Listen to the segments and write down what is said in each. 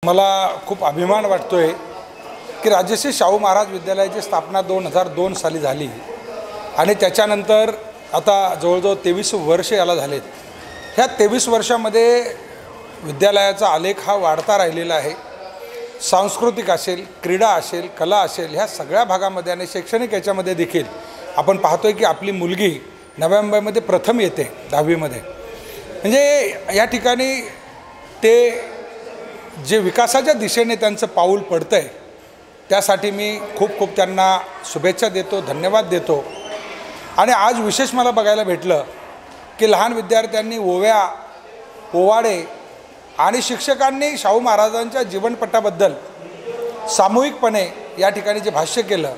मला खूप अभिमान वाटतोय की राजश्री शाहू महाराज विद्यालयाची स्थापना 2002 साली झाली आणि त्याच्यानंतर आता जवळजवळ 23 वर्ष याला झालेत। ह्या 23 वर्षामध्ये विद्यालयाचा आलेख हा वाढता राहिलेला आहे। सांस्कृतिक असेल, क्रीडा असेल, कला असेल, ह्या सगळ्या भागामध्ये आणि शैक्षणिक याच्यामध्ये देखील आपण पाहतोय की आपली मुलगी नवी मुंबईमध्ये प्रथम येते 10वी मध्ये। म्हणजे या ठिकाणी ते जे विकासाच्या दिशेने त्यांचं पाऊल पडतंय त्यासाठी मी खूप खूप त्यांना शुभेच्छा देतो, धन्यवाद देतो। आणि आज विशेष मला बघायला भेटलं की लहान विद्यार्थ्यांनी ओव्या, पोवाडे आणि शिक्षकांनी शाहू महाराजांच्या जीवनपटाबद्दल सामूहिकपणे या ठिकाणी जे भाष्य केलं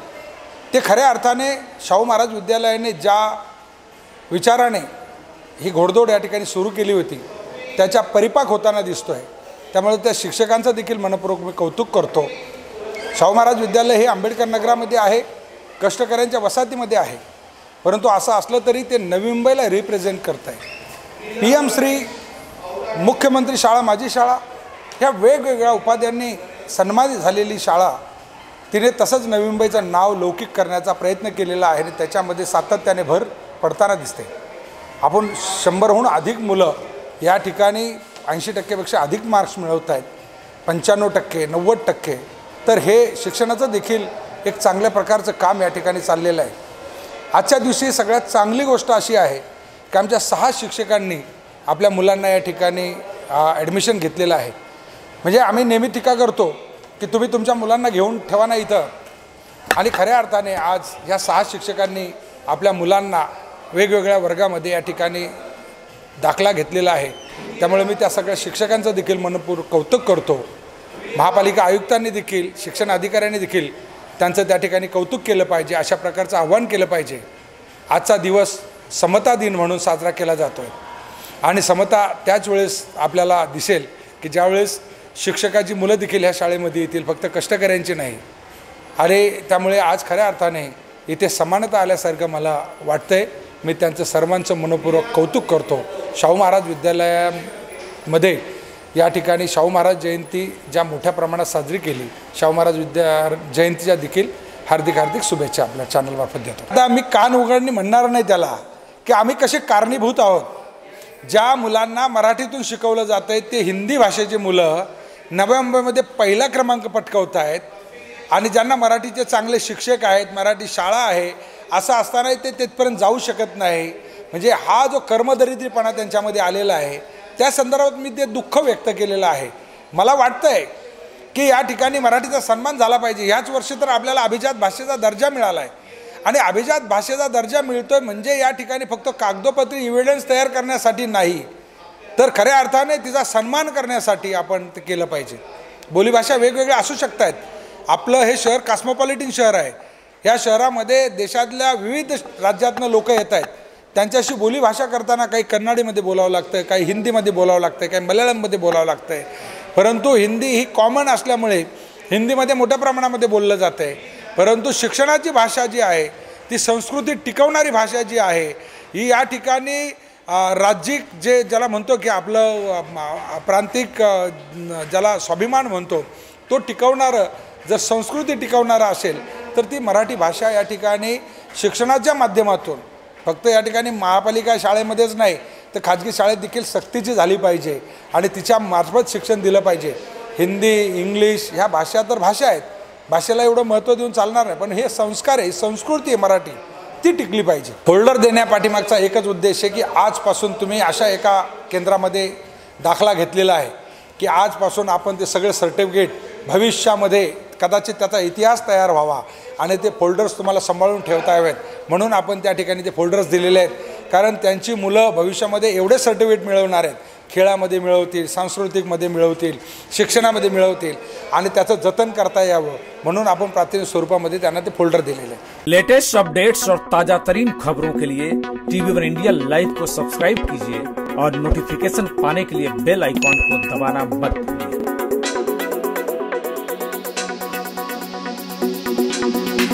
ते खऱ्या अर्थाने शाहू महाराज विद्यालयाने ज्या विचाराने ही घोडदौड या ठिकाणी सुरू केली होती त्याच्या परिपाक होताना दिसतोय। त्यामुळे त्या शिक्षकांचं देखील मनपूर्वक मी कौतुक करतो। शाहू महाराज विद्यालय हे आंबेडकर नगरामध्ये आहे, कष्टकऱ्यांच्या वसाहतीमध्ये आहे, परंतु असं असलं तरी ते नवी मुंबईला रिप्रेझेंट करत आहे। PM श्री मुख्यमंत्री शाळा, माझी शाळा ह्या वेगवेगळ्या उपाध्यांनी सन्मानित झालेली शाळा तिने तसंच नवी मुंबईचं नाव लौकिक करण्याचा प्रयत्न केलेला आहे आणि त्याच्यामध्ये सातत्याने भर पडताना दिसते। आपण 100हून अधिक मुलं या ठिकाणी 80% अधिक मार्क्स मिळवत आहेत, 95%, 90%। तर हे शिक्षणाचं देखील एक चांगल्या प्रकारचं काम या ठिकाणी चाललेलं आहे। आजच्या दिवशी सगळ्यात चांगली गोष्ट अशी आहे की आमच्या 6 शिक्षकांनी आपल्या मुलांना या ठिकाणी ॲडमिशन घेतलेलं आहे। म्हणजे आम्ही नेहमी टीका करतो की तुम्ही तुमच्या मुलांना घेऊन ठेवा ना इथं, आणि खऱ्या अर्थाने आज ह्या 6 शिक्षकांनी आपल्या मुलांना वेगवेगळ्या वर्गामध्ये या ठिकाणी दाखला घेतलेला आहे। त्यामुळे मी त्या सगळ्या शिक्षकांचं देखील मनपूर्वक कौतुक करतो। महापालिका आयुक्तांनी देखील, शिक्षण अधिकाऱ्यांनी देखील त्यांचं त्या ठिकाणी कौतुक केलं पाहिजे, अशा प्रकारचं आव्हान केलं पाहिजे। आजचा दिवस समता दिन म्हणून साजरा केला जातो आहे आणि समता त्याच वेळेस आपल्याला दिसेल की ज्यावेळेस शिक्षकाची मुलं देखील ह्या शाळेमध्ये येतील, फक्त कष्टकऱ्यांची नाही। आणि त्यामुळे आज खऱ्या अर्थाने इथे समानता आल्यासारखं मला वाटतंय। मी त्यांचं सर्वांचं मनपूर्वक कौतुक करतो। शाहू महाराज विद्यालयामध्ये या ठिकाणी शाहू महाराज जयंती ज्या मोठ्या प्रमाणात साजरी केली, शाहू महाराज जयंतीच्या देखील हार्दिक हार्दिक शुभेच्छा आपल्या चॅनलमार्फत देतो। आता मी कान उघडणी म्हणणार नाही त्याला की आम्ही कसे कारणीभूत आहोत। ज्या मुलांना मराठीतून शिकवलं जातं आहे ते हिंदी भाषेची मुलं नवी मुंबईमध्ये पहिला क्रमांक पटकावत आहेत आणि ज्यांना मराठीचे चांगले शिक्षक आहेत, मराठी शाळा आहे, असं असतानाही ते तिथपर्यंत जाऊ शकत नाही। म्हणजे हा जो कर्मदरिद्रीपणा त्यांच्यामध्ये आलेला आहे त्या संदर्भात मी ते दुःख व्यक्त केलेलं आहे। मला वाटतंय की या ठिकाणी मराठीचा सन्मान झाला पाहिजे। ह्याच वर्षी तर आपल्याला अभिजात भाषेचा दर्जा मिळाला आहे आणि अभिजात भाषेचा दर्जा मिळतोय म्हणजे या ठिकाणी फक्त कागदोपत्री इव्हिडन्स तयार करण्यासाठी नाही, तर खऱ्या अर्थाने तिचा सन्मान करण्यासाठी आपण ते केलं पाहिजे। बोलीभाषा वेगवेगळ्या असू शकतात। आपलं हे शहर कॉस्मोपॉलिटन शहर आहे। ह्या शहरामध्ये देशातल्या विविध राज्यातनं लोक येत आहेत। त्यांच्याशी बोलीभाषा करताना काही कन्नडीमध्ये बोलावं लागतं, काही हिंदीमध्ये बोलावं लागतं, काही मल्याळममध्ये बोलावं लागतं आहे। परंतु हिंदी ही कॉमन असल्यामुळे हिंदीमध्ये मोठ्या प्रमाणामध्ये बोललं जातं आहे। परंतु शिक्षणाची भाषा जी आहे ती संस्कृती टिकवणारी भाषा जी आहे ही या ठिकाणी राज्यिक जे ज्याला म्हणतो की आपलं प्रांतिक ज्याला स्वाभिमान म्हणतो तो टिकवणारं जर संस्कृती टिकवणारं असेल तर ती मराठी भाषा या ठिकाणी शिक्षणाच्या माध्यमातून फक्त या ठिकाणी महापालिका शाळेमध्येच नाही तर खाजगी शाळेत देखील सक्तीची झाली पाहिजे आणि तिच्या मार्फत शिक्षण दिलं पाहिजे। हिंदी, इंग्लिश ह्या भाषा तर भाषा आहेत, भाषेला एवढं महत्त्व देऊन चालणार नाही, पण हे संस्कार आहे, संस्कृती आहे मराठी, ती टिकली पाहिजे। फोल्डर देण्यापाठीमागचा एकच उद्देश आहे की आजपासून तुम्ही अशा एका केंद्रामध्ये दाखला घेतलेला आहे की आजपासून आपण ते सगळे सर्टिफिकेट भविष्यामध्ये कदाचित त्याचा इतिहास तयार व्हावा आणि ते फोल्डर्स तुम्हाला सांभाळून ठेवता यावेत म्हणून आपण त्या ठिकाणी ते फोल्डर्स दिलेले आहेत। कारण त्यांची मुलं भविष्यामध्ये एवढे सर्टिफिकेट मिळवणार आहेत, खेळामध्ये मिळवतील, सांस्कृतिकमध्ये मिळवतील, शिक्षणामध्ये मिळवतील आणि त्याचं जतन करता यावं म्हणून आपण प्राथमिक स्वरूपामध्ये त्यांना ते फोल्डर दिलेले आहेत। लेटेस्ट अपडेट्स और ताजा तरीन खबरों के लिए TV1 इंडिया लाइव को सब्सक्राइब कीजिए और नोटिफिकेशन पाने के लिए बेल आइकॉन को दबाना मत भूलिए।